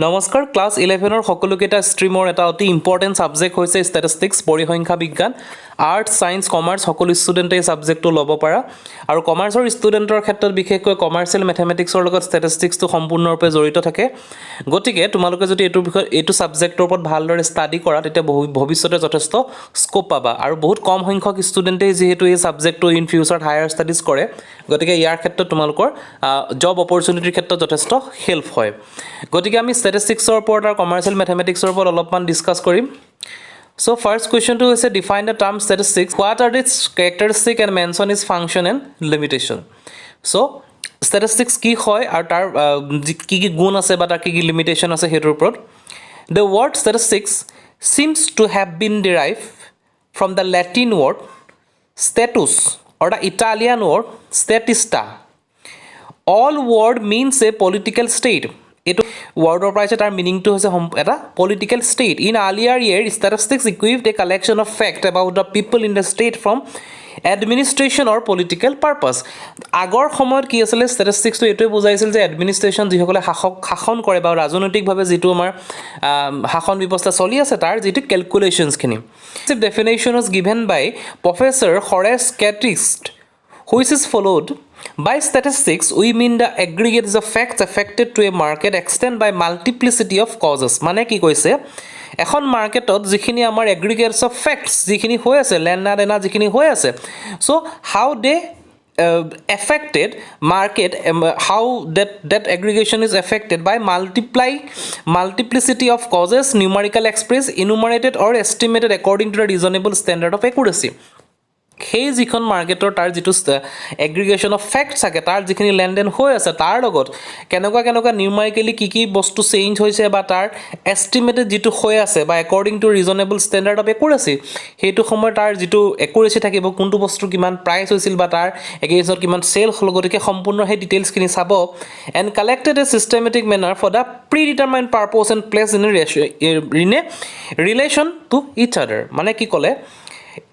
নমস্কাৰ ক্লাছ 11 সকলোকেইটা ষ্ট্ৰীমৰ এটা অতি ইম্পৰ্টেণ্ট ছাবজেক্ট হৈছে ষ্টেটিষ্টিক্স পৰিসংখ্যা বিজ্ঞান আৰ্টছ ছায়েন্স কমাৰ্চ সকলো ষ্টুডেণ্টে এই ছাবজেক্টটো ল'ব পাৰা আৰু কমাৰ্চৰ ষ্টুডেণ্টৰ ক্ষেত্ৰত বিশেষকৈ কমাৰ্চিয়েল মেথমেটিক্সৰ লগত ষ্টেটিষ্টিক্সটো সম্পূৰ্ণৰূপে জড়িত থাকে গতিকে তোমালোকে যদি এইটো ছাবজেক্টৰ ওপৰত ভালদৰে ষ্টাডি কৰা তেতিয়া ভৱিষ্যতে যথেষ্ট স্কোপ পাবা আৰু বহুত কম সংখ্যক ষ্টুডেণ্টেই যিহেতু এই ছাবজেক্টটো ইন ফিউচাৰত হায়াৰ ষ্টাডিজ কৰে গতিকে ইয়াৰ ক্ষেত্ৰত তোমালোকৰ জব অপৰচুনিটিৰ ক্ষেত্ৰত যথেষ্ট হেল্প হয় গতিকে আমি ষ্টেটিষ্টিক্সৰ ওপৰত আৰু কমাৰ্চিয়েল মেথমেটিক্সৰ ওপৰত অলপমান ডিছকাছ কৰিম So first question to is define the term statistics. What are its characteristic and mention its function and limitation? So statistics কি হয় আৰু তাৰ কি কি গুণ আছে বা তাৰ কি কি লিমিটেশ্যন আছে হেতৰ ওপৰত The word statistics seems to have been derived from the Latin word status or the Italian word statista. All word means a political state. এইটো ৱৰ্ডৰ পৰা আছে তাৰ মিনিংটো হৈছে এটা political state in earlier year statistics equipped a collection of fact about the people in the state from administration or political purpose আগৰ সময়ত কি আছিলে ষ্টেটিষ্টিক্সটো এইটোৱে বুজাইছিল যে এডমিনিষ্ট্ৰেশ্যন যিসকলে শাসন কৰে বা ৰাজনৈতিকভাৱে যিটো আমাৰ শাসন ব্যৱস্থা চলি আছে তাৰ যিটো কেলকুলেশ্যনছখিনি definition is given by professor Horace Secrist which is followed by statistics we mean the aggregates of facts affected to a market extend by multiplicity of causes মানে কি কৈছে এখন মাৰ্কেটত যিখিনি আমাৰ aggregates of facts যিখিনি হৈ আছে লেনা দেনা যিখিনি হৈ আছে so how they affected market how that aggregation is affected by multiplicity of causes numerical expressed enumerated or estimated according to the reasonable standard of accuracy সেই যিখন মাৰ্কেটৰ তাৰ যিটো এগ্ৰিগেশ্যন অফ ফেক্টছ থাকে তাৰ যিখিনি লেনদেন হৈ আছে তাৰ লগত কেনেকুৱা নিউমাৰিকেলি কি কি বস্তু চেঞ্জ হৈছে বা তাৰ এষ্টিমেটেড যিটো হৈ আছে বা according to reasonable standard of accuracy সেইটো সময়ত তাৰ যিটো একুৰেচি থাকিব কোনটো বস্তু কিমান প্ৰাইচ হৈছিল বা তাৰ এগেইনষ্টত কিমান চেল হ'ল গতিকে সম্পূৰ্ণ সেই ডিটেইলছখিনি চাব and collected a systematic manner for the predetermined purpose and placed in a relation to each other মানে কি ক'লে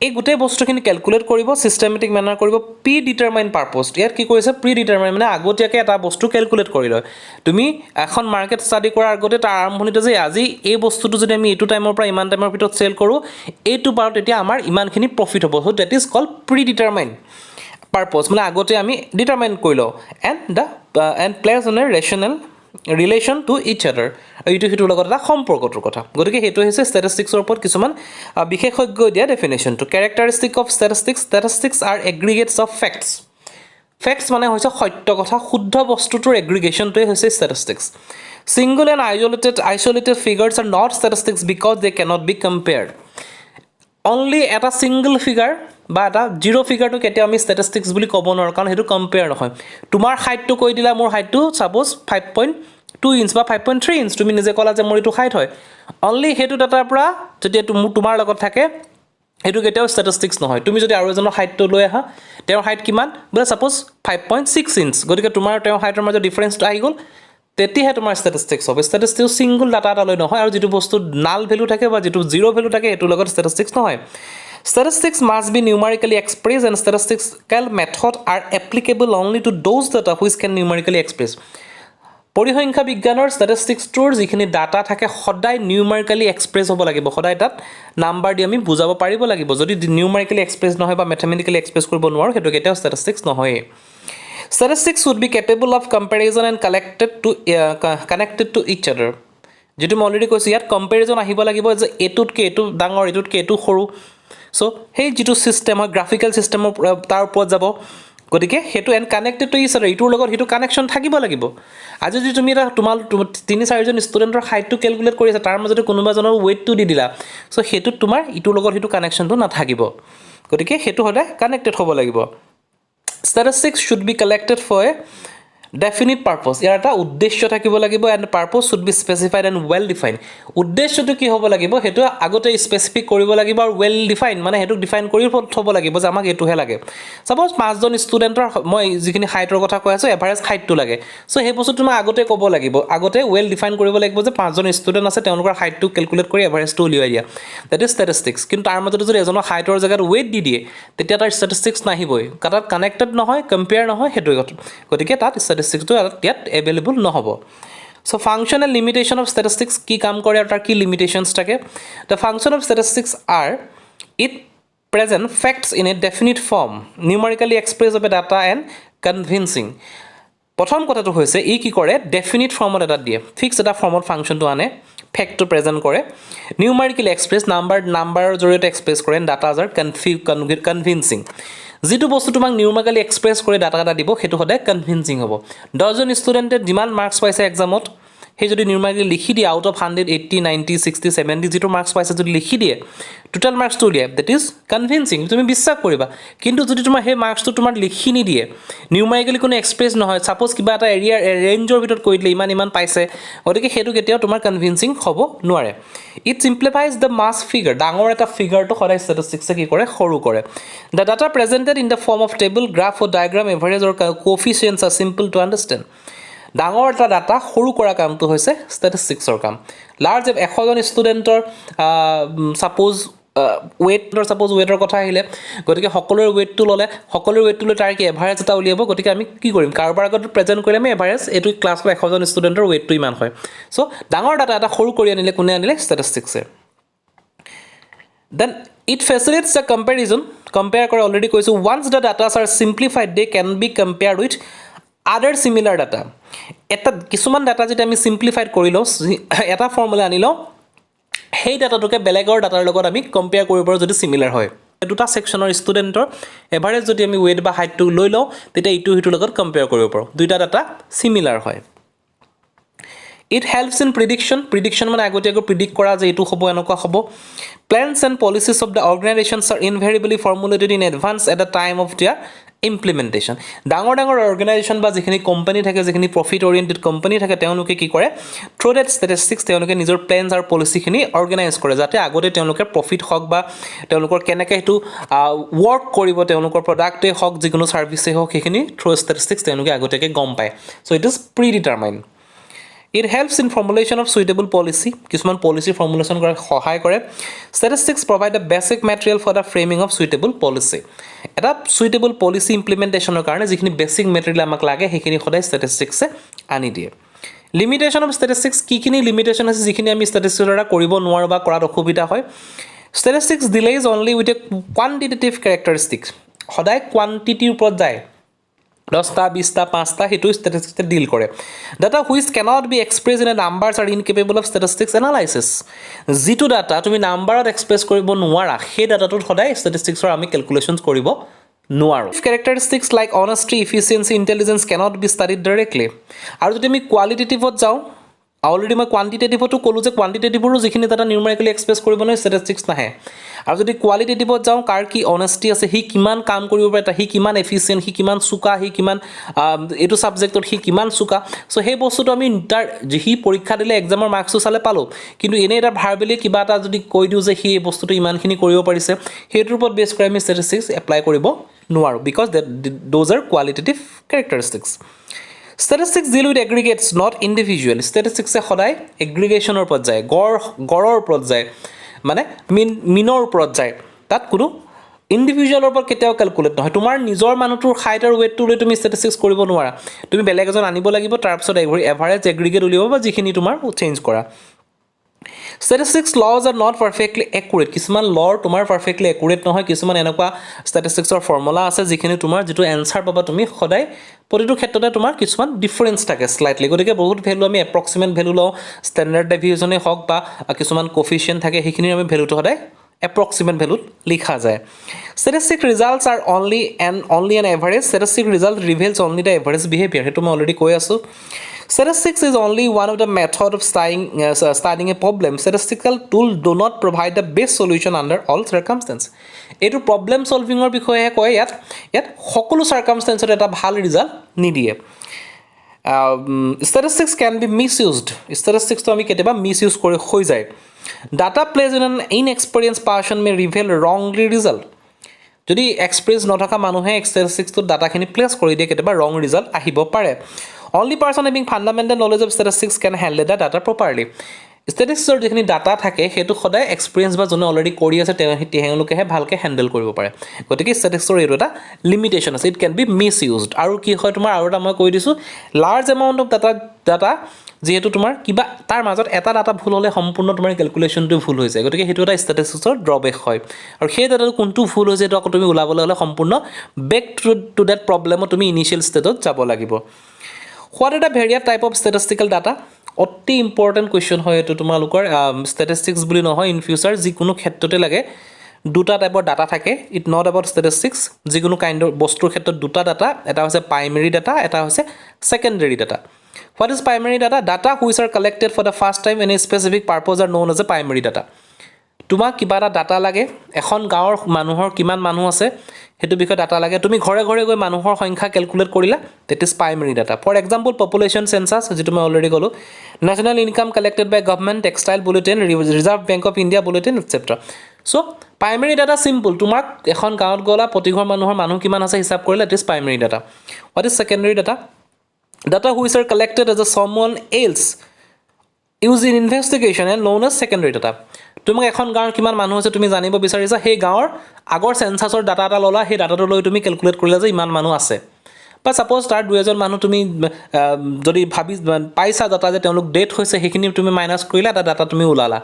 এই গোটেই বস্তুখিনি কেলকুলেট কৰিব চিষ্টেমেটিক মেনাৰ কৰিব প্ৰি ডিটাৰমাইন পাৰ্পছ ইয়াত কি কৰিছে প্ৰি ডিটাৰমাইন মানে আগতীয়াকৈ এটা বস্তু কেলকুলেট কৰি লয় তুমি এখন মাৰ্কেট ষ্টাডি কৰাৰ আগতে তাৰ আৰম্ভণিতে যে আজি এই বস্তুটো যদি আমি এইটো টাইমৰ পৰা ইমান টাইমৰ ভিতৰত চেল কৰোঁ এইটো বাৰত তেতিয়া আমাৰ ইমানখিনি প্ৰফিট হ'ব so' that is called predetermine purpose মানে আগতে আমি ডিটাৰমাইন কৰি লওঁ and placed on a rational relation to each other এইটো সিটোৰ লগত এটা সম্পৰ্কটোৰ কথা গতিকে সেইটো হৈছে ষ্টেটিষ্টিক্সৰ ওপৰত কিছুমান বিশেষজ্ঞই দিয়া ডেফিনেশ্যনটো characteristic of statistics are aggregates of facts মানে হৈছে সত্য কথা শুদ্ধ বস্তুটোৰ এগ্ৰিগেশ্যনটোৱে হৈছে statistics single and isolated figures are not statistics because they cannot be compared only এটা ছিংগল ফিগাৰ বা এটা জিৰ' ফিগাৰটো কেতিয়াও আমি ষ্টেটিষ্টিক্স বুলি ক'ব নোৱাৰোঁ কাৰণ সেইটো কম্পেয়াৰ নহয় তোমাৰ হাইটটো কৈ দিলা মোৰ হাইটটো ছাপ'জ 5.2 ইঞ্চ বা 5.3 ইঞ্চ তুমি নিজে ক'লা যে মোৰ এইটো হাইট হয় অনলি সেইটো ডাটাৰ পৰা যেতিয়া তোমাৰ লগত থাকে সেইটো কেতিয়াও ষ্টেটিষ্টিক্স নহয় তুমি যদি আৰু এজনৰ হাইটটো লৈ আহা তেওঁৰ হাইট কিমান বোলে ছাপ'জ 5.6 ইঞ্চ গতিকে তোমাৰ তেওঁৰ হাইটৰ মাজত ডিফাৰেঞ্চটো আহি গ'ল তেতিয়াহে তোমাৰ ষ্টেটিষ্টিক্স হ'ব ষ্টেটিষ্টিক্স ছিংগল ডাটা এটালৈ নহয় আৰু যিটো বস্তু নাল ভেলু থাকে বা যিটো জিৰ' ভেলু থাকে সেইটোৰ লগত ষ্টেটিষ্টিক্স নহয় Statistics must be numerically expressed and statistical methods are applicable only to those data which can numerically express. পৰিসংখ্যা বিজ্ঞানৰ ষ্টেটিষ্টিক্সটোৰ যিখিনি ডাটা থাকে সদায় নিউমাৰিকেলি এক্সপ্ৰেছ হ'ব লাগিব সদায় তাত নাম্বাৰ দি আমি বুজাব পাৰিব লাগিব যদি নিউমাৰিকেলি এক্সপ্ৰেছ নহয় বা মেথমেটিকেলি এক্সপ্ৰেছ কৰিব নোৱাৰোঁ সেইটো কেতিয়াও ষ্টেটিষ্টিক্স নহয়েই Statistics should be capable of comparison and connected to each other. যিটো মই অলৰেডি কৈছোঁ ইয়াত কম্পেৰিজন আহিব লাগিব যে এইটোতকৈ এইটো ডাঙৰ এইটোতকৈ এইটো সৰু চ' সেই যিটো ছিষ্টেম হয় গ্ৰাফিকেল ছিষ্টেমৰ তাৰ ওপৰত যাব গতিকে সেইটো এণ্ড কানেক্টেড টু ইচ আদাৰ ইটোৰ লগত সেইটো কানেকশ্যন থাকিব লাগিব আজি যদি তুমি এটা তোমাৰ 3-4জন ষ্টুডেণ্টৰ হাইটটো কেলকুলেট কৰি আছে তাৰ মাজতে কোনোবাজনৰ ৱেইটটো দি দিলা চ' সেইটোত তোমাৰ ইটোৰ লগত সেইটো কানেকশ্যনটো নাথাকিব গতিকে সেইটো সদায় কানেক্টেড হ'ব লাগিব Statistics should be collected for a definite purpose ইয়াৰ এটা উদ্দেশ্য থাকিব লাগিব and purpose should be specified and well define উদ্দেশ্যটো কি হ'ব লাগিব সেইটো আগতে স্পেচিফিক কৰিব লাগিব আৰু ৱেল ডিফাইন মানে সেইটোক ডিফাইন কৰি থ'ব লাগিব যে আমাক এইটোহে লাগে ছাপ'জ 5জন ষ্টুডেণ্টৰ মই যিখিনি হাইটৰ কথা কৈ আছোঁ এভাৰেজ হাইটটো লাগে চ' সেই বস্তুটো মই আগতে ক'ব লাগিব আগতে ৱেল ডিফাইন কৰিব লাগিব যে 5জন ষ্টুডেণ্ট আছে তেওঁলোকৰ হাইটটো কেলকুলেট কৰি এভাৰেজটো উলিয়াই দিয়া দেট ইজ ষ্টেটিষ্টিক্স কিন্তু তাৰ মাজতে যদি এজনৰ হাইটৰ জেগাত ৱেইট দি দিয়ে তেতিয়া তাৰ ষ্টেটিষ্টিক্স নাহিবই তাত কানেক্টেড নহয় কম্পেয়াৰ নহয় সেইটোৱে কথা গতিকে তাত ষ্টেটিষ্টিক্সটো ইয়াত এভেইলেবল নহ'ব So function and limitation of statistics কি কাম কৰে আৰু তাৰ কি limitations থাকে the function of statistics are it present facts in a definite form numerically expressed of a data and convincing প্ৰথম কথাটো হৈছে ই কি কৰে definite formত এটা দিয়ে fixed এটা formত functionটো আনে fact to present কৰে numerically express number জৰিয়তে express কৰে and data are convincing যেটো বস্তু তোমাক নিউমেৰিকেলি এক্সপ্ৰেছ কৰি ডাটা এটা দিব হেতু হদে কনভিন্সিং হ'ব 10 জন ষ্টুডেন্টে যিমান মাৰ্কস পাইছে এক্সামত হে যদি নিউমেৰিকেলি লিখি দিয়ে আউট অফ 180 90 60 70 যেটো মাৰ্কস পাইছে যদি লিখি দিয়ে টোটাল মাৰ্কস টো দিয়ে দ্যাট ইজ কনভিন্সিং তুমি বিশ্বাস কৰিবা কিন্তু যদি তোমাৰ হে মাৰ্কস টো তোমাৰ লিখি নি দিয়ে নিউমেৰিকেলি কোনো এক্সপ্ৰেছ নহয় সাপোজ কিবা এটা এৰিয়া ৰেঞ্জৰ ভিতৰত কৈ দিলে ইমান পাইছে গতিকে হেতু কেতিয়াও তোমাৰ কনভিন্সিং হ'ব নোৱাৰে it simplifies the mass figure ডাঙৰ এটা ফিগাৰটো সদায় ষ্টেটিষ্টিক্সে কি কৰে সৰু কৰে the data presented in the form of table graph or diagram average or coefficients are simple to understand ডাঙৰ এটা ডাটা সৰু কৰা কামটো হৈছে ষ্টেটিষ্টিক্সৰ কাম লাৰ্জ 100 জন ষ্টুডেন্টৰ সাপোজ ৱেটৰ কথা আহিলে গতিকে সকলোৰ ৱেটটো ললে সকলোৰ ৱেটটো লৈ তাৰ কি এভাৰেজ এটা উলিয়াব গতিকে আমি কি কৰিম কাৰোবাৰ আগত প্ৰেজেন্ট কৰিলে আমি এভাৰেজ এটো ক্লাছৰ 100 জন ষ্টুডেন্টৰ ৱেটটো ইমান হয় সো ডাঙৰ ডাটা এটা সৰু কৰি আনিলে কোনে আনিলে ষ্টেটিষ্টিক্সে then it facilitates the comparison compare কৰে already কৈছো once the data are simplified they can be compared with other similar data এটা কিছুমান ডাটা যেটা আমি সিম্পলিফাইড কৰিলো এটা ফৰ্মুলা আনিলো সেই ডাটাটোকে বেলেগৰ ডাটাৰ লগত আমি কম্পেয়াৰ কৰিব পাৰো যদি সিমিলাৰ হয় দুটা সেকশনৰ ষ্টুডেন্টৰ এভাৰেজ যদি আমি ওয়েট বা হাইটটো লৈ লও তেতিয়া ইটো হিটো লগত কম্পেয়াৰ কৰিব পাৰো দুইটা ডাটা সিমিলাৰ হয় It helps in prediction মানে আগতীয়াকৈ প্ৰিডিক্ট কৰা যে এটো হ'ব এনেকুৱা হ'ব plans and policies of the organizations are invariably formulated in advance at the time of their implementation ডাঙৰ অৰ্গানাইজেশন বা যিখিনি কোম্পানী থাকে যিখিনি প্ৰফিট ওৰিয়েন্টেড কোম্পানী থাকে তেওঁলোকে কি কৰে থ্ৰু দ্যাট ষ্টেটিষ্টিক্স তেওঁলোকে নিজৰ প্লেনছ আৰু পলিচিখিনি অৰ্গানাইজ কৰে যাতে আগতে তেওঁলোকে প্ৰফিট হক বা তেওঁলোকৰ কেনেকৈ হেতু ওয়াৰ্ক কৰিব তেওঁলোকৰ প্ৰডাক্টে হক যিকোনো সাৰ্ভিসে হক সেইখিনি থ্ৰু ষ্টেটিষ্টিক্স তেওঁলোকে আগতীয়াকৈ গম পায় so it is predetermined It helps in formulation of suitable policy. কিছুমান policy formulation কৰা সহায় কৰে. Statistics provide a basic material for the framing of suitable policy. এটা suitable policy implementation ৰ কাৰণে যিখিনি basic material আমাক লাগে সেইখিনি সদায় statistics এ আনি দিয়ে. Limitation of statistics কিখিনি limitation আছে যিখিনি আমি statistics দ্বাৰা কৰিব নোৱাৰো বা কৰাত অসুবিধা হয়. Statistics delays only with a quantitative characteristics. সদায় quantity ওপৰত যায়. 10টা 20টা 5টা হেতু ষ্টেটিষ্টিক্সে ডিল কৰে data which cannot be expressed in a numbers are incapable of statistics analysis যেটো ডাটা তুমি নাম্বাৰত এক্সপ্ৰেছ কৰিব নোৱাৰা সেই ডাটাটোত সদায় ষ্টেটিষ্টিক্সৰ আমি ক্যালকুলেশনস কৰিব নোৱাৰো characteristics like honesty efficiency intelligence cannot be studied directly আৰু যদি আমি কোৱালিটেটিভত যাও অলৰেডি মই কোৱান্টিটেটিভটো কলো যে কোৱান্টিটেটিভৰো যিখিনি ডাটা নিউমেৰিকেলি এক্সপ্ৰেছ কৰিব নোৱাৰে ষ্টেটিষ্টিক্স নাহে আৰু যদি কোৱালিটেটিভত যাও কাৰ কি অনেষ্টি আছে হি কিমান কাম কৰিব পাৰে তা হি কিমান এফিচিয়েন্ট হি কিমান সুকা হি কিমান এটো সাবজেক্টত হি কিমান সুকা সো সেই বস্তুটো আমি তাৰ যি পৰীক্ষা দিলে এক্সামৰ মাৰ্কস চালে পালো কিন্তু এনে এটা ভাৰ্বেলি কিবা এটা যদি কৈ দিও যে হি এই বস্তুটো ইমানখিনি কৰিব পাৰিছে হেটোৰ ওপৰত বেছ কৰি আমি ষ্টেটিষ্টিক্স এপ্লাই কৰিব নোৱাৰো because those are qualitative characteristics Statistics deal with aggregates, not individual. Statistics এ সদায় aggregationৰ ওপৰত যায় গড়ৰ ওপৰত যায় মানে মিনৰ ওপৰত যায় তাত কোনো ইন্ডিভিজুৱেলৰ ওপৰত কেতিয়াও ক্যালকুলেট নহয় তোমাৰ নিজৰ মানুহটোৰ হাইট আৰু ওয়েটটো লৈ তুমি ষ্টেটিষ্টিক্স কৰিব নোৱাৰা তুমি বেলেগ এজন আনিব লাগিব তাৰ পিছত এভাৰেজ এগ্ৰিগেট উলিয়াব বা যিখিনি তোমাৰ চেঞ্জ কৰা Statistics laws are not perfectly accurate. কিছুমান law তোমাৰ perfectly accurate নহয় কিছুমান এনেকুৱা statisticsৰ ফৰ্মুলা আছে যিখিনি তোমাৰ যেটো আনসাৰ পাবা তুমি সদায় প্ৰতিটো ক্ষেত্ৰতে তোমাৰ কিছুমান ডিফাৰেন্স থাকে স্লাইটলি গতিকে বহুত ভ্যালু আমি এপ্ৰক্সিমেট ভ্যালু লও স্ট্যান্ডাৰ্ড ডেভিয়েশনে হক বা কিছুমান কোফিচিয়েন্ট থাকে সেইখিনি আমি ভ্যালুটো সদায় approximate value লিখা যায় statistic results are only an average statistic result reveals only the average behavior হেতু মই অলৰেডি কৈ আছো statistics is only one of the method of studying a problem statistical tool do not provide the best solution under all circumstances এটো problem solving ৰ বিষয়ে কয় ইয়াত সকলো circumstances এটা ভাল ৰিজাল্ট নিদিয়ে statistics can be misused statistics তো আমি কেতিয়াবা মিসইউজ কৰি হৈ যায় data plays in an inexperienced person may reveal wrongly result যদি এক্সপেৰিয়েন্স নথকা মানুহে statistics তো ডাটাখিনি প্লেস কৰি দিয়ে কেতিয়াবা wrong result আহিব পাৰে only person having fundamental knowledge of statistics can handle the data properly statisticsৰ যিখিনি ডাটা থাকে হেতু সদায় এক্সপেৰিয়েন্স বা জনে অলৰেডি কৰি আছে তেওঁলোকেহে ভালকে হ্যান্ডল কৰিব পাৰে গতিকে statisticsৰ এটো এটা লিমিটেশন আছে ইট ক্যান বি মিসইউজড আৰু কি হয় তোমাৰ আৰু এটা মই কৈ দিছো লাৰ্জ এমাউন্ট অফ data যিহেতু তোমাৰ কিবা তাৰ মাজত এটা ডাটা ভুল হ'লে সম্পূৰ্ণ তোমাৰ কেলকুলেশ্যনটো ভুল হৈ যায় গতিকে সেইটো এটা ষ্টেটিষ্টিক্সৰ ড্ৰবেক হয় আৰু সেই ডাটাটো কোনটো ভুল হৈছে এইটো আকৌ তুমি ওলাবলৈ হ'লে সম্পূৰ্ণ বেক টু ডেট প্ৰব্লেমত তুমি ইনিচিয়েল ষ্টেটত যাব লাগিব what are the various type of statistical data অতি ইম্পৰ্টেণ্ট কুৱেশ্যন হয় এইটো তোমালোকৰ ষ্টেটিষ্টিক্স বুলি নহয় ইন ফিউচাৰ যিকোনো ক্ষেত্ৰতে লাগে দুটা টাইপৰ ডাটা থাকে ইট নট এবাউট ষ্টেটিষ্টিক্স যিকোনো কাইণ্ডৰ বস্তুৰ ক্ষেত্ৰত দুটা ডাটা এটা হৈছে প্ৰাইমেৰী ডাটা এটা হৈছে secondary data what is primary data data which are collected for the first time in a specific purpose are known as a primary data তোমাক কিবা এটা ডাটা লাগে এখন গাঁৱৰ মানুহৰ কিমান মানুহ আছে সেইটো বিষয়ে ডাটা লাগে তুমি ঘৰে ঘৰে গৈ মানুহৰ সংখ্যা কেলকুলেট কৰিলা that is primary data for example population census যিটো মই অলৰেডি ক'লোঁ national income collected by government textile bulletin reserve bank of India bulletin etcetera so' primary data simple তোমাক এখন গাঁৱত গ'লা প্ৰতিঘৰ মানুহৰ মানুহ কিমান আছে হিচাপ কৰিলে that is primary data what is secondary data data which are collected as a someone else use in investigation and known as secondary data তোমাক এখন গাঁৱৰ কিমান মানুহ আছে তুমি জানিব বিচাৰিছা সেই গাঁৱৰ আগৰ চেঞ্চাছৰ ডাটা এটা ল'লা সেই ডাটাটো লৈ তুমি কেলকুলেট কৰিলা যে ইমান মানুহ আছে বা ছাপ'জ তাৰ দুই এজন মানুহ তুমি যদি ভাবি পাইছা ডাটা যে তেওঁলোক ডেথ হৈছে সেইখিনি তুমি মাইনাছ কৰিলা এটা ডাটা তুমি ওলালা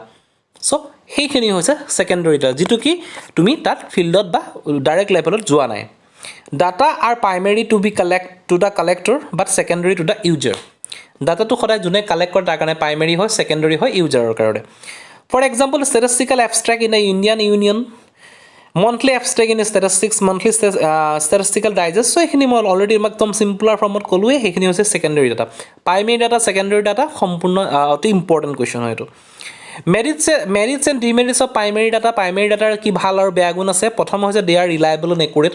চ' সেইখিনি হৈছে ছেকেণ্ডেৰী ডাটা যিটো কি তুমি তাত ফিল্ডত বা ডাইৰেক্ট লেভেলত যোৱা নাই data are primary to be collect to the collector but secondary to the user ডাটাটো সদায় যোনে কালেক্ট কৰে তাৰ কাৰণে প্ৰাইমেৰী হয় ছেকেণ্ডেৰী হয় ইউজাৰৰ কাৰণে for example statistical abstract in the Indian Union monthly abstract in statistics monthly statistical digest so' এইখিনি মই অলৰেডি একদম চিম্পলাৰ ফৰ্মত ক'লোৱে সেইখিনি হৈছে secondary data primary data secondary data সম্পূৰ্ণ অতি ইম্পৰ্টেণ্ট কুৱেশ্যন হয় এইটো merits and demerits of primary data primary ডাটাৰ কি ভাল আৰু বেয়া গুণ আছে প্ৰথম হৈছে they are reliable and accurate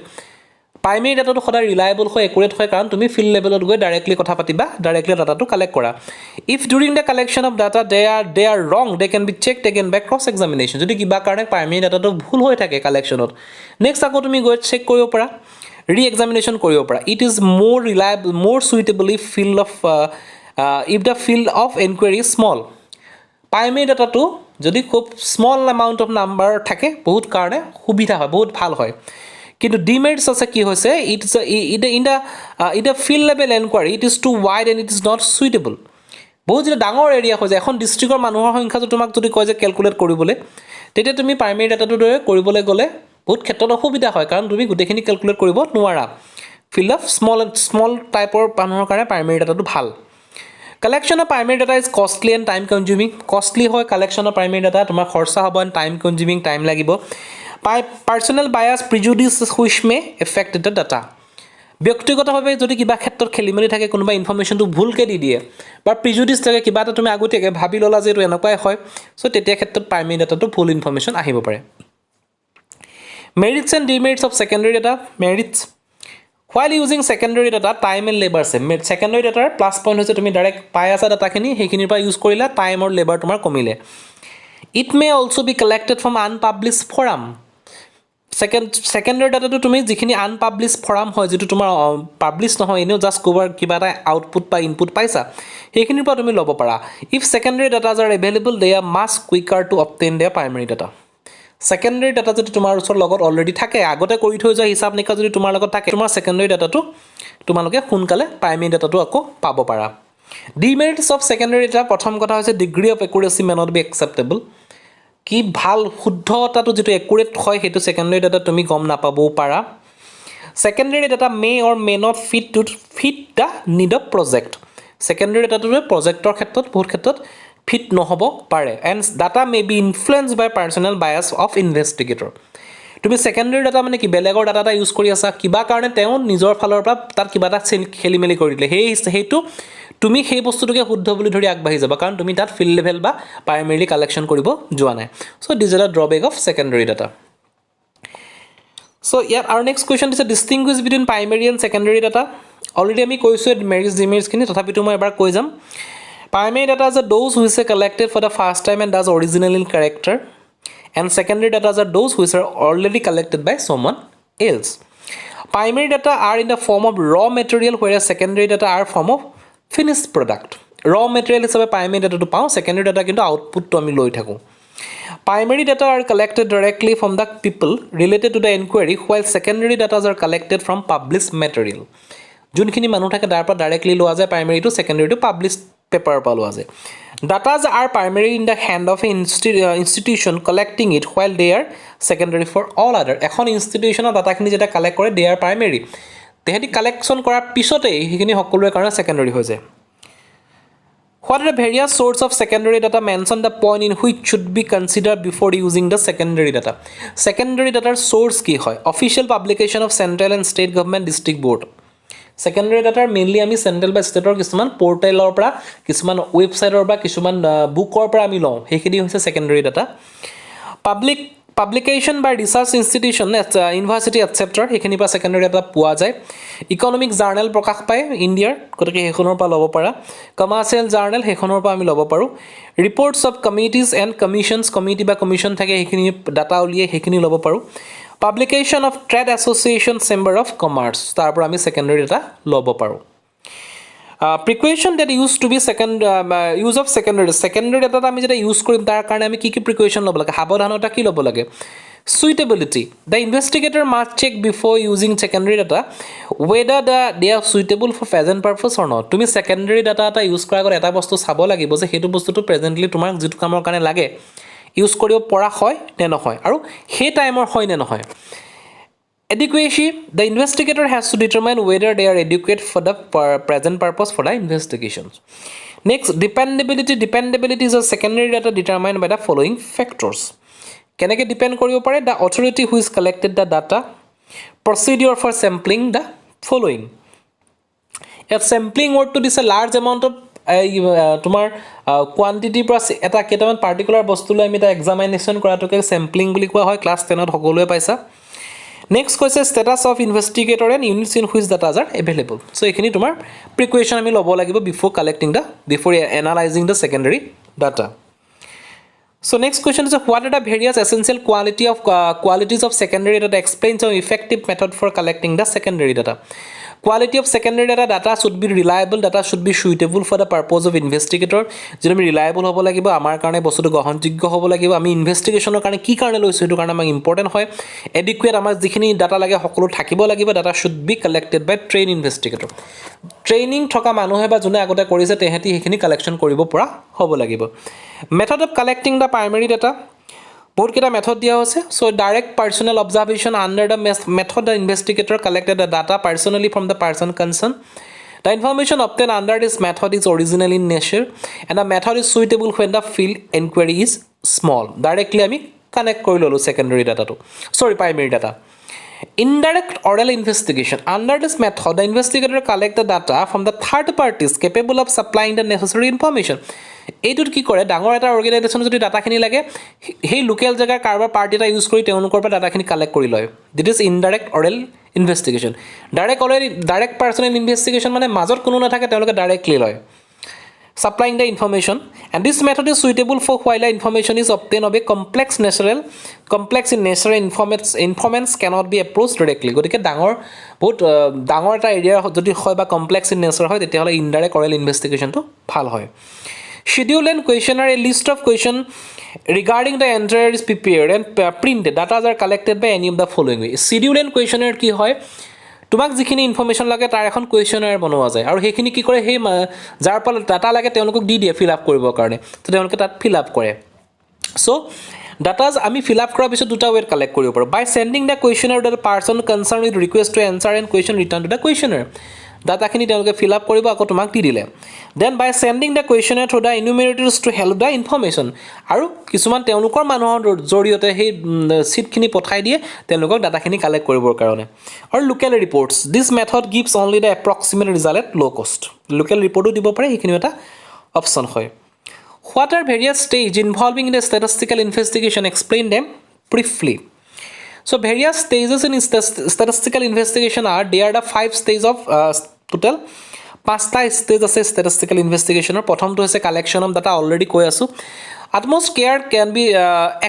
primary ডাটাটো সদায় ৰিলায়েবল হয় একুৰেট হয় কাৰণ তুমি ফিল্ড লেভেলত গৈ ডাইৰেক্টলি কথা পাতিবা ডাইৰেক্টলি ডাটাটো কালেক্ট কৰা if during the collection of data they are wrong they can be check taken by cross examination যদি কিবা কাৰণে প্ৰাইমেৰী ডাটাটো ভুল হৈ থাকে কালেকশ্যনত নেক্সট আকৌ তুমি গৈ চেক কৰিব পাৰা ৰি এক্সামিনেশ্যন কৰিব পাৰা it is more reliable more suitable if the field of enquiry is small primary ডাটাটো যদি খুব স্মল এমাউণ্ট অফ নাম্বাৰ থাকে বহুত কাৰণে সুবিধা হয় বহুত ভাল হয় কিন্তু ডিমেৰিটছ আছে কি হৈছে in the field level enquiry it is too wide and it is not suitable বহুত যেতিয়া ডাঙৰ এৰিয়া হৈ যায় এখন ডিষ্ট্ৰিক্টৰ মানুহৰ সংখ্যাটো তোমাক যদি কয় যে কেলকুলেট কৰিবলৈ তেতিয়া তুমি প্ৰাইমেৰী ডাটাটোৰ দৰে কৰিবলৈ গ'লে বহুত ক্ষেত্ৰত অসুবিধা হয় কাৰণ তুমি গোটেইখিনি কেলকুলেট কৰিব নোৱাৰা ফিল্ড অফ স্মল টাইপৰ মানুহৰ কাৰণে প্ৰাইমেৰী ডাটাটো ভাল collection of primary data is costly and time consuming costly হয় কালেকশ্যন অফ প্ৰাইমেৰী ডাটা তোমাৰ খৰচা হ'ব এণ্ড টাইম কনজিউমিং টাইম লাগিব personal bias prejudice which may affect the data ব্যক্তিগতভাৱে যদি কিবা ক্ষেত্ৰত খেলি মেলি থাকে কোনোবা ইনফৰ্মেশ্যনটো ভুলকৈ দি দিয়ে বা প্ৰিজুডিচ থাকে কিবা এটা তুমি আগতীয়াকৈ ভাবি ল'লা যে এইটো এনেকুৱাই হয় চ' তেতিয়া ক্ষেত্ৰত প্ৰাইমেৰী ডাটাটো ভুল ইনফৰ্মেশ্যন আহিব পাৰে merits and demerits of secondary data merits while using secondary data time and labour আছে ছেকেণ্ডেৰী ডাটাৰ প্লাছ পইণ্ট হৈছে তুমি ডাইৰেক্ট পাই আছা ডাটাখিনি সেইখিনিৰ পৰা ইউজ কৰিলা টাইম আৰু লেবাৰ তোমাৰ কমিলে it may also' be collected from unpublished forum secondary ডাটাটো তুমি যিখিনি আনপাব্লিছ ফৰাম হয় যিটো তোমাৰ পাব্লিছ নহয় এনেও জাষ্ট ক'ৰবাৰ কিবা এটা আউটপুট বা ইনপুট পাইছা সেইখিনিৰ পৰা তুমি ল'ব পাৰা if secondary datas are available they are much quicker to obtain their primary data secondary data যদি তোমাৰ ওচৰত লগত অলৰেডি থাকে আগতে কৰি থৈ যোৱা হিচাপ নিকাচ যদি তোমাৰ লগত থাকে তোমাৰ ছেকেণ্ডেৰী ডাটাটো তোমালোকে সোনকালে প্ৰাইমেৰী ডাটাটো আকৌ পাব পাৰা ডিমেৰিটছ অফ ছেকেণ্ডেৰী ডাটা প্ৰথম কথা হৈছে degree of accuracy may not be acceptable কি ভাল শুদ্ধতাটো যিটো একুৰেট হয় সেইটো ছেকেণ্ডেৰী ডাটা তুমি গম নাপাবও পাৰা secondary data may or may not fit the need of project secondary ডাটাটোৱে প্ৰজেক্টৰ ক্ষেত্ৰত বহুত ক্ষেত্ৰত ফিট নহ'ব পাৰে and data may be influence by personal bias of investigator তুমি ছেকেণ্ডেৰী ডাটা মানে কি বেলেগৰ ডাটা এটা ইউজ কৰি আছা কিবা কাৰণে তেওঁ নিজৰ ফালৰ পৰা তাত কিবা এটা খেলি মেলি কৰি দিলে সেইটো তুমি সেই বস্তুটোকে শুদ্ধ বুলি ধৰি আগবাঢ়ি যাবা কাৰণ তুমি তাত ফিল্ড লেভেল বা প্ৰাইমেৰী কালেকশ্যন কৰিব যোৱা নাই so' these are the drawback of secondary data so' ইয়াত আৰু নেক্সট কুৱেশ্যন দিছে distinguish between primary and secondary data already আমি কৈছোঁ মেৰিটছ ডিমেৰিটছখিনি তথাপিতো মই এবাৰ কৈ যাম primary data is those which are collected for the first time and thus original in character and secondary data is those which are already collected by someone else primary data are in the form of raw material whereas secondary data are form of finished product raw material হিচাপে primary ডাটাটো পাওঁ secondary data কিন্তু আউটপুটটো আমি লৈ থাকোঁ primary data are collected directly from the people related to the enquiry while secondary datas are collected from publish material যোনখিনি মানুহ থাকে তাৰ পৰা ডাইৰেক্টলি লোৱা যায় প্ৰাইমেৰীটো ছেকেণ্ডেৰীটো পেপাৰ পালোঁ আজি datas are primary in the hand of a institution collecting it while they are secondary for all other এখন ইনষ্টিটিউশ্যনৰ ডাটাখিনি যেতিয়া কালেক্ট কৰে দে আৰ প্ৰাইমেৰী তেহেঁতি কালেকশ্যন কৰাৰ পিছতেই সেইখিনি সকলোৰে কাৰণে ছেকেণ্ডেৰী হৈ যায় What are the various sources of secondary data? Mention the point in which should be considered before using the secondary data. Secondary data source কি হয় official publication of central and state government district board. Secondary data mainly আমি central বা stateৰ কিছুমান portalৰ পৰা কিছুমান websiteৰ পৰা কিছুমান bookৰ পৰা আমি লওঁ সেইখিনি হৈছে secondary data. Publication by research institution, university, etc. সেইখিনি পৰা secondary data পোৱা যায় ইকনমিক জাৰ্নেল প্ৰকাশ পায় ইণ্ডিয়াৰ গতিকে সেইখনৰ পৰা ল'ব পাৰা কমাৰ্চিয়েল জাৰ্নেল সেইখনৰ পৰা আমি ল'ব পাৰোঁ reports of committees and commissions committee বা কমিশ্যন থাকে সেইখিনি ডাটা উলিয়াই সেইখিনি ল'ব পাৰোঁ publication of trade association chamber of commerce তাৰ পৰা আমি secondary data ল'ব পাৰোঁ precaution that used to be use of secondary data আমি যেটা ইউজ কৰিম তাৰ কাৰণে আমি কি কি precaution ল'ব লাগে সাৱধানতা কি ল'ব লাগে suitability the investigator must check before using secondary data whether they are suitable for present purpose or not তুমি secondary data এটা ইউজ কৰাৰ আগত এটা বস্তু চাব লাগিব যে সেইটো বস্তুটো প্ৰেজেন্টলি তোমাৰ যিটো কামৰ কাৰণে লাগে ইউজ কৰিব পৰা হয় নে নহয় আৰু সেই টাইমৰ হয় নে নহয় Adequacy, the investigator has to determine whether they are adequate for the present purpose for the investigations. Next, dependability. Dependability is a secondary data determined by the following factors. Can I depend on the authority who is collected the data? Procedure for sampling the following. If sampling were to this a large amount of তোমাৰ quantity পৰা এটা কেইটামান particular বস্তুলৈ আমি এটা examination কৰাটোকে sampling বুলি কোৱা হয় ক্লাছ 10ত সকলোৱে পাইছা Next question status of investigator and units in which data are available. So এইখিনি তোমাৰ precaution আমি ল'ব লাগিব before analyzing the secondary data. So next question is what are the various essential qualities of secondary data explains an effective method for collecting the secondary data. Quality of secondary data should be reliable, data should be suitable for the purpose of investigator. যদি আমি reliable হ'ব লাগিব আমাৰ কাৰণে বস্তুটো গ্ৰহণযোগ্য হ'ব লাগিব আমি ইনভেষ্টিগেশ্যনৰ কাৰণে কি কাৰণে লৈছো সেইটো কাৰণে আমাক ইম্পৰ্টেণ্ট হয় adequate আমাৰ যিখিনি ডাটা লাগে সকলো থাকিব লাগিব data should be collected by trained investigator. Training থকা মানুহে বা যোনে আগতে কৰিছে তেহেঁতি সেইখিনি কালেকশ্যন কৰিব পৰা হ'ব লাগিব Method of collecting the primary data বহুত কেইটা মেথড দিয়া হৈছে so direct personal observation under the method the investigator collected the data personally from the person concerned the information obtained under this method is original in nature and the method is suitable when the field inquiry is small directly আমি connect কৰি ললো secondary data to primary data Indirect oral investigation. Under this method, the investigator collects the data from the third parties capable of supplying the necessary information. এইটোত কি কৰে ডাঙৰ এটা organisation যদি ডাটাখিনি লাগে সেই লোকেল জেগাৰ কাৰোবাৰ পাৰ্টি এটা ইউজ কৰি তেওঁলোকৰ পৰা ডাটাখিনি কালেক্ট কৰি লয় this is indirect oral investigation direct personal investigation মানে মাজত কোনো নাথাকে তেওঁলোকে ডাইৰেক্টলি লয় supplying the information and this method is suitable for while the information is obtained of a complex in nature informants cannot be approached directly গতিকে বহুত ডাঙৰ এটা এৰিয়া যদি হয় বা complex in nature হয় তেতিয়াহ'লে indirect oral investigation তো ভাল হয় schedule and questionnaire a list of question regarding the entire is prepared and printed data are collected by any of the following way schedule and questionnaire কি হয় তোমাক যিখিনি information লাগে তাৰ এখন কুৱেশ্যনাৰ বনোৱা যায় আৰু সেইখিনি কি কৰে সেই যাৰ পৰা ডাটা লাগে তেওঁলোকক দি দিয়ে ফিল আপ কৰিবৰ কাৰণে তো তেওঁলোকে তাত ফিল আপ কৰে চ' ডাটাজ আমি ফিল আপ কৰাৰ পিছত দুটা ৱেত কালেক্ট কৰিব পাৰোঁ by sending the questionnaire the person concern with request to answer and question return to the questionnaire ডাটাখিনি তেওঁলোকে ফিল আপ কৰিব আকৌ তোমাক দি দিলে then by sending the questionnaire through the enumerators to help the information আৰু কিছুমান তেওঁলোকৰ মানুহৰ জৰিয়তে সেই চিটখিনি পঠাই দিয়ে তেওঁলোকক ডাটাখিনি কালেক্ট কৰিবৰ কাৰণে আৰু local reports this method gives only the approximate result at ল' কষ্ট লোকেল ৰিপৰ্টো দিব পাৰে সেইখিনিও এটা অপশ্যন হয় what are various stage involving in the statistical investigation explain them briefly so various stages in statistical investigation are there are the 5 stages of total 5টা stage আছে statistical investigation প্ৰথমটো হৈছে collection of data already কৈ আছো utmost care can be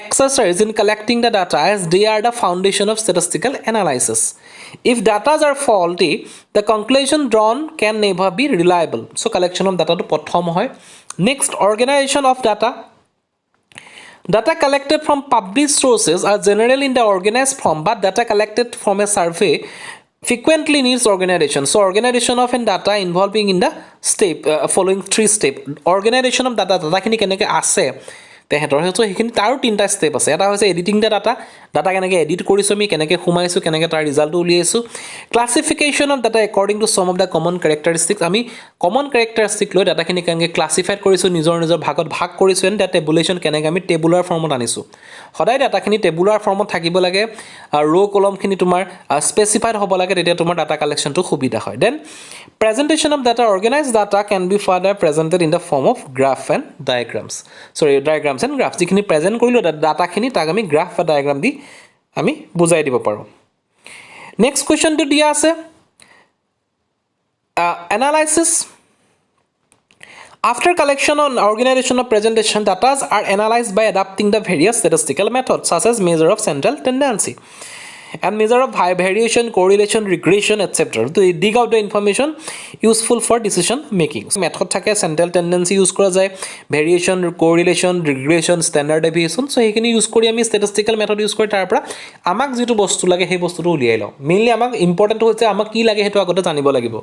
exercised in collecting the data as they are the foundation of statistical analysis if data are faulty the conclusion drawn can never be reliable so collection of data to প্ৰথম হয় next organization of Data collected from published sources are generally in the organized form, but data collected from a survey frequently needs organization. So organization of and data involving in the step following 3 step. Organization of data খিনি কেনেকৈ আছে তেহেঁতৰ সেইখিনি তাৰো 3টা step আছে এটা হৈছে এডিটিং দ্য ডাটা কেনেকৈ এডিট কৰিছোঁ আমি কেনেকৈ সোমাইছোঁ কেনেকৈ তাৰ ৰিজাল্টটো উলিয়াইছোঁ classification of data according to সম অফ দ্য কমন কেৰেক্টাৰিষ্টিক্স আমি কমন কেৰেক্টাৰিষ্টিক লৈ ডাটাখিনি কেনেকৈ ক্লাছিফাইড কৰিছোঁ নিজৰ ভাগত ভাগ কৰিছোঁ এণ্ড দ্য টেবুলেশ্যন কেনেকৈ আমি টেবুলাৰ ফৰ্মত আনিছোঁ সদায় ডাটাখিনি টেবুলাৰ ফৰ্মত থাকিব লাগে ৰ' কলমখিনি তোমাৰ স্পেচিফাইড হ'ব লাগে তেতিয়া তোমাৰ ডাটা কালেকশ্যনটো সুবিধা হয় then presentation of data organized data can be further presented in the form of graph and diagrams and graphs যিখিনি প্ৰেজেন্ট কৰিলো ডাটাখিনি তাক আমি গ্ৰাফ বা ডায়াগ্ৰাম দি আমি বুজাই দিব পাৰো নেক্সট কোৱেশ্চনটো দিয়া আছে analysis after collection and organization of presentation data are analyzed by adapting the various statistical methods such as measure of central tendency and measure of variation, correlation, regression, etc. to dig out the information useful for decision making. So method thake central tendency use kora jay, variation, correlation, regression, standard deviation. So hekhini use kori ami statistical method use kori tar pora amak jitu bostu lage he bostu tu uliyai lo. Mainly amak important hoise amak ki lage hetu agote janibo lagibo.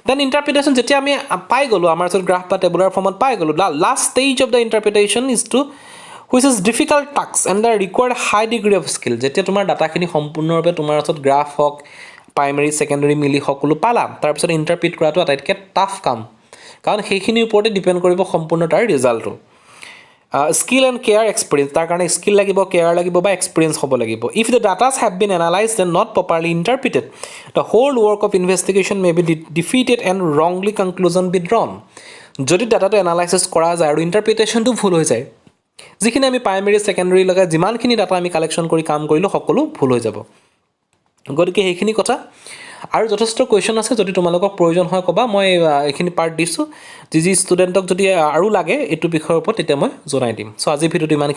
Then interpretation jetia ami pai golo amar sor graph ba tabular format pai golo last stage of the interpretation is to which is difficult tasks and the required high degree of skill যেতিয়া তোমাৰ ডাটাখিনি সম্পূৰ্ণৰূপে তোমাৰ ওচৰত graph হওক primary secondary মিলি সকলো পালা তাৰ পিছত ইন্টাৰপ্ৰিট কৰাটো আটাইতকৈ টাফ কাম কাৰণ সেইখিনিৰ ওপৰতে ডিপেন্ড কৰিব সম্পূৰ্ণ তাৰ ৰিজাল্টটো skill and care experience তাৰ কাৰণে স্কিল লাগিব কেয়াৰ লাগিব বা এক্সপেৰিয়েন্স হ'ব লাগিব if the data have been analyzed and not properly interpreted the whole work of investigation may be defeated and wrongly conclusion be drawn যদি ডাটাটো এনালাইসিস কৰা যায় আৰু ইন্টাৰপ্ৰিটেশনটো ভুল হৈ যায় যিখিনি আমি প্ৰাইমেৰী সেকেন্ডাৰী লগা যিমানখিনি ডাটা আমি কালেকশ্যন কৰি কাম কৰিলো সকলো ভুল হৈ যাব গতিকে এইখিনি কথা আৰু যথেষ্ট কোৱেশ্চন আছে যদি তোমালোকক প্ৰয়োজন হয় কবা মই এইখিনি পাৰ্ট দিছো যি ষ্টুডেণ্টক যদি আৰু লাগে এইটো বিষয়ৰ ওপৰত তেতিয়া মই জনাই দিম সো আজি ভিডিওটো ইমান